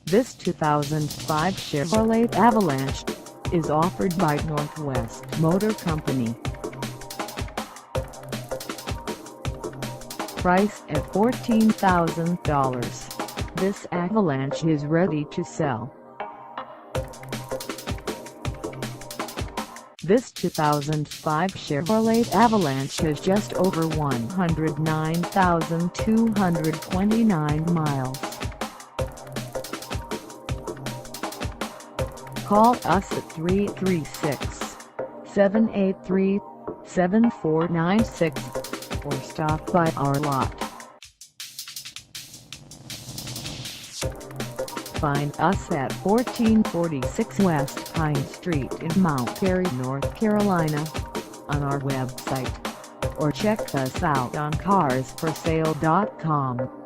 This 2005 Chevrolet Avalanche is offered by Northwest Motor Company. Price at $14,000, this Avalanche is ready to sell. This 2005 Chevrolet Avalanche has just over 109,229 miles. Call us at 336-783-7496 or stop by our lot. Find us at 1446 West Pine Street in Mount Airy, North Carolina, on our website, or check us out on carsforsale.com.